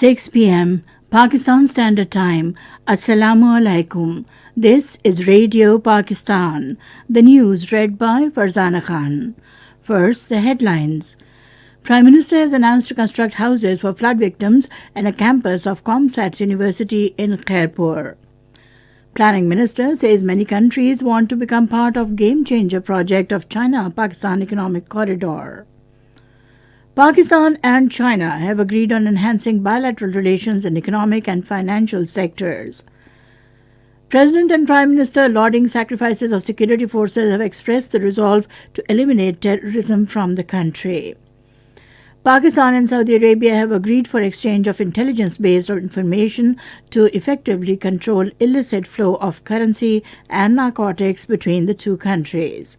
6 p.m. Pakistan Standard Time. Assalamu alaikum. This is Radio Pakistan. The news read by Farzana Khan. First, the headlines. Prime Minister has announced to construct houses for flood victims and a campus of ComSat's University in Khairpur. Planning Minister says many countries want to become part of Game Changer project of China-Pakistan Economic Corridor. Pakistan and China have agreed on enhancing bilateral relations in economic and financial sectors. President and Prime Minister, lauding sacrifices of security forces, have expressed the resolve to eliminate terrorism from the country. Pakistan and Saudi Arabia have agreed for exchange of intelligence-based information to effectively control illicit flow of currency and narcotics between the two countries.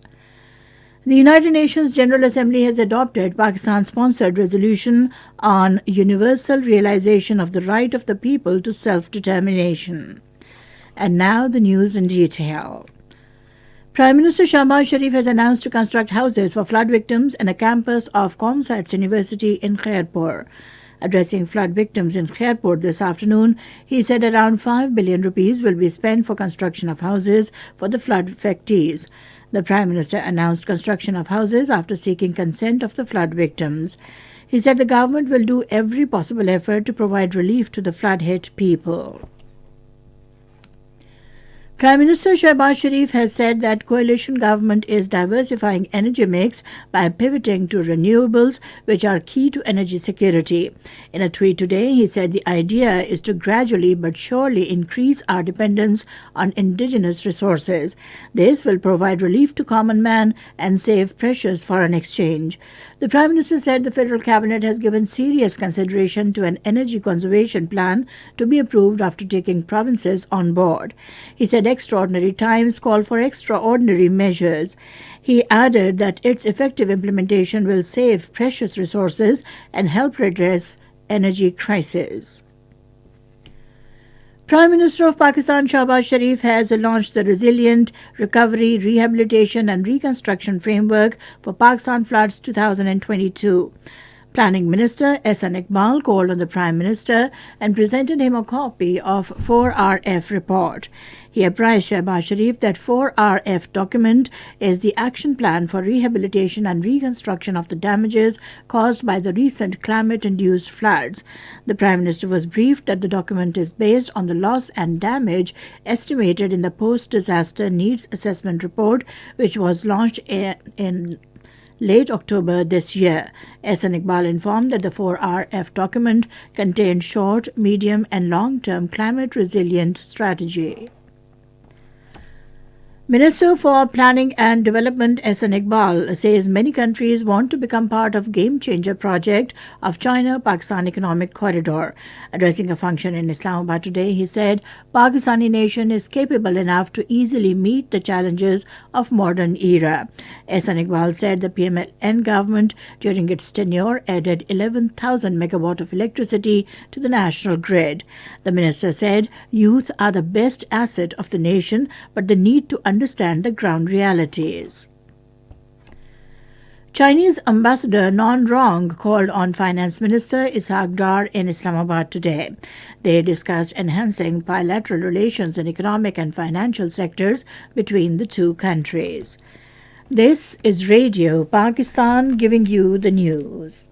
The United Nations General Assembly has adopted Pakistan-sponsored resolution on universal realization of the right of the people to self-determination. And now the news in detail. Prime Minister Shahbaz Sharif has announced to construct houses for flood victims and a campus of ComSat's University in Khairpur. Addressing flood victims in Khairpur this afternoon, he said around 5 billion rupees will be spent for construction of houses for the flood affectees. The Prime Minister announced construction of houses after seeking consent of the flood victims. He said the government will do every possible effort to provide relief to the flood-hit people. Prime Minister Shahbaz Sharif has said that coalition government is diversifying energy mix by pivoting to renewables, which are key to energy security. In a tweet today, he said the idea is to gradually but surely increase our dependence on indigenous resources. This will provide relief to common man and save precious foreign exchange. The Prime Minister said the Federal Cabinet has given serious consideration to an energy conservation plan to be approved after taking provinces on board. He said extraordinary times call for extraordinary measures. He added that its effective implementation will save precious resources and help redress energy crisis. Prime Minister of Pakistan Shahbaz Sharif has launched the Resilient Recovery, Rehabilitation and Reconstruction Framework for Pakistan Floods 2022. Planning Minister Ehsan Iqbal called on the Prime Minister and presented him a copy of 4RF report. He apprised Shahbaz Sharif that 4RF document is the action plan for rehabilitation and reconstruction of the damages caused by the recent climate-induced floods. The Prime Minister was briefed that the document is based on the loss and damage estimated in the post-disaster needs assessment report, which was launched in late October this year. Ehsan Iqbal informed that the 4RF document contained short, medium and long-term climate resilient strategy. Minister for Planning and Development Ehsan Iqbal says many countries want to become part of Game Changer project of China-Pakistan Economic Corridor. Addressing a function in Islamabad today, he said Pakistani nation is capable enough to easily meet the challenges of modern era. Ehsan Iqbal said the PMLN government during its tenure added 11,000 megawatt of electricity to the national grid. The minister said youth are the best asset of the nation, but the need to understand the ground realities. Chinese Ambassador Non Rong called on Finance Minister Ishaq Dar in Islamabad today. They discussed enhancing bilateral relations in economic and financial sectors between the two countries. This is Radio Pakistan giving you the news.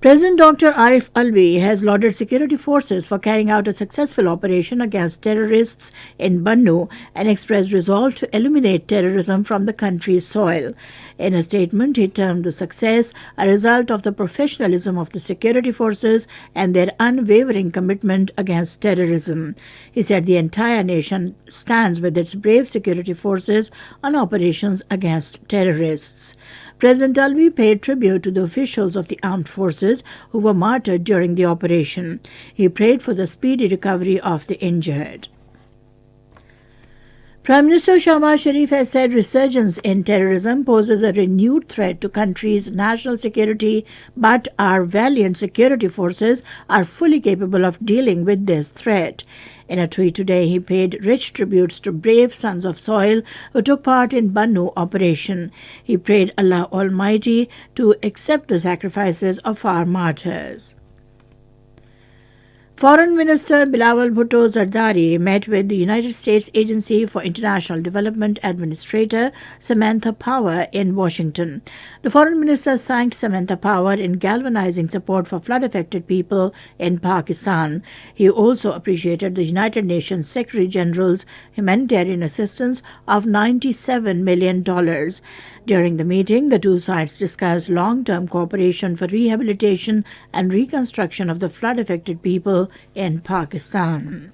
President Dr. Arif Alvi has lauded security forces for carrying out a successful operation against terrorists in Bannu and expressed resolve to eliminate terrorism from the country's soil. In a statement, he termed the success a result of the professionalism of the security forces and their unwavering commitment against terrorism. He said the entire nation stands with its brave security forces on operations against terrorists. President Alvi paid tribute to the officials of the armed forces who were martyred during the operation. He prayed for the speedy recovery of the injured. Prime Minister Shahbaz Sharif has said resurgence in terrorism poses a renewed threat to country's national security, but our valiant security forces are fully capable of dealing with this threat. In a tweet today, he paid rich tributes to brave sons of soil who took part in Bannu operation. He prayed Allah Almighty to accept the sacrifices of our martyrs. Foreign Minister Bilawal Bhutto Zardari met with the United States Agency for International Development Administrator Samantha Power in Washington. The Foreign Minister thanked Samantha Power in galvanizing support for flood-affected people in Pakistan. He also appreciated the United Nations Secretary General's humanitarian assistance of $97 million. During the meeting, the two sides discussed long-term cooperation for rehabilitation and reconstruction of the flood-affected people in Pakistan.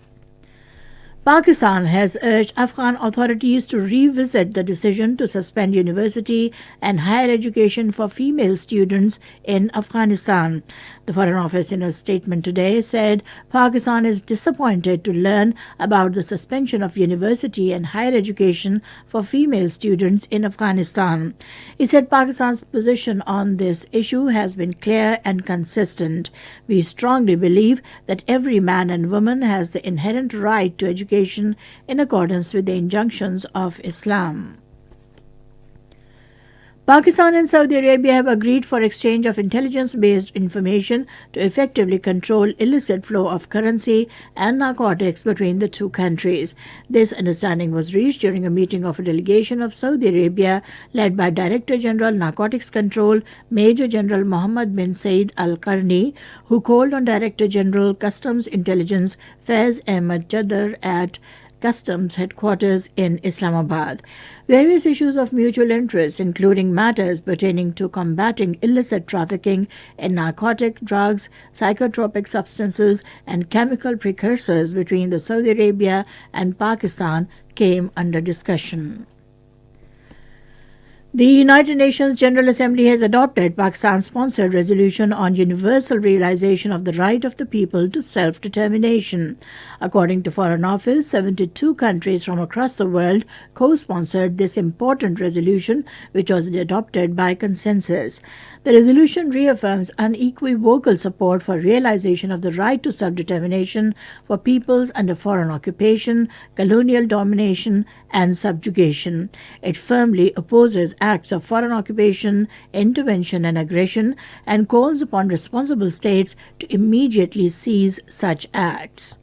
Pakistan has urged Afghan authorities to revisit the decision to suspend university and higher education for female students in Afghanistan. The Foreign Office in a statement today said Pakistan is disappointed to learn about the suspension of university and higher education for female students in Afghanistan. It said Pakistan's position on this issue has been clear and consistent. We strongly believe that every man and woman has the inherent right to education in accordance with the injunctions of Islam. Pakistan and Saudi Arabia have agreed for exchange of intelligence-based information to effectively control illicit flow of currency and narcotics between the two countries. This understanding was reached during a meeting of a delegation of Saudi Arabia led by Director General Narcotics Control Major General Mohammed bin Saeed Al Qarni, who called on Director General Customs Intelligence Faiz Ahmed Jadar at Customs headquarters in Islamabad. Various issues of mutual interest, including matters pertaining to combating illicit trafficking in narcotic drugs, psychotropic substances, and chemical precursors between the Saudi Arabia and Pakistan, came under discussion. The United Nations General Assembly has adopted Pakistan-sponsored resolution on universal realization of the right of the people to self-determination. According to Foreign Office, 72 countries from across the world co-sponsored this important resolution, which was adopted by consensus. The resolution reaffirms unequivocal support for realization of the right to self-determination for peoples under foreign occupation, colonial domination, and subjugation. It firmly opposes acts of foreign occupation, intervention, and aggression, and calls upon responsible states to immediately cease such acts.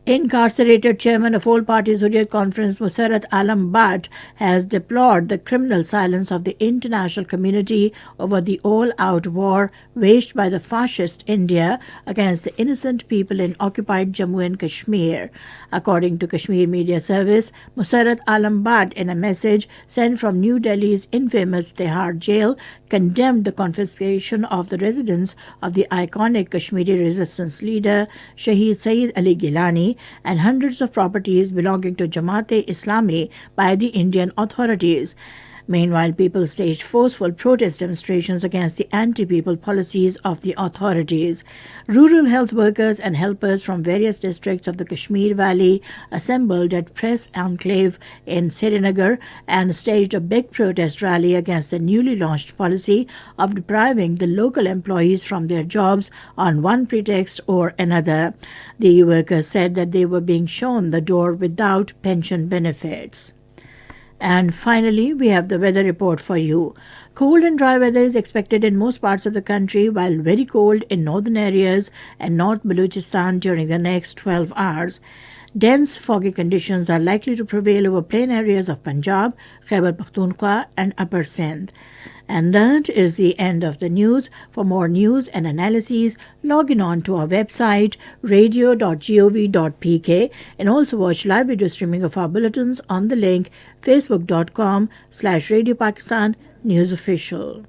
Incarcerated chairman of All Parties Hurriyat Conference Musarrat Alam Bhatt has deplored the criminal silence of the international community over the all-out war waged by the fascist India against the innocent people in occupied Jammu and Kashmir. According to Kashmir Media Service, Musarrat Alam Bhatt, in a message sent from New Delhi's infamous Tihar jail, condemned the confiscation of the residence of the iconic Kashmiri resistance leader Shaheed Saeed Ali Gilani and hundreds of properties belonging to Jamaat-e-Islami by the Indian authorities. Meanwhile, people staged forceful protest demonstrations against the anti-people policies of the authorities. Rural health workers and helpers from various districts of the Kashmir Valley assembled at Press Enclave in Srinagar and staged a big protest rally against the newly launched policy of depriving the local employees from their jobs on one pretext or another. The workers said that they were being shown the door without pension benefits. And finally, we have the weather report for you. Cold and dry weather is expected in most parts of the country, while very cold in northern areas and North Balochistan during the next 12 hours. Dense, foggy conditions are likely to prevail over plain areas of Punjab, Khyber Pakhtunkhwa, and Upper Sindh. And that is the end of the news. For more news and analyses, log in on to our website, radio.gov.pk, and also watch live video streaming of our bulletins on the link facebook.com/Radio Pakistan News Official.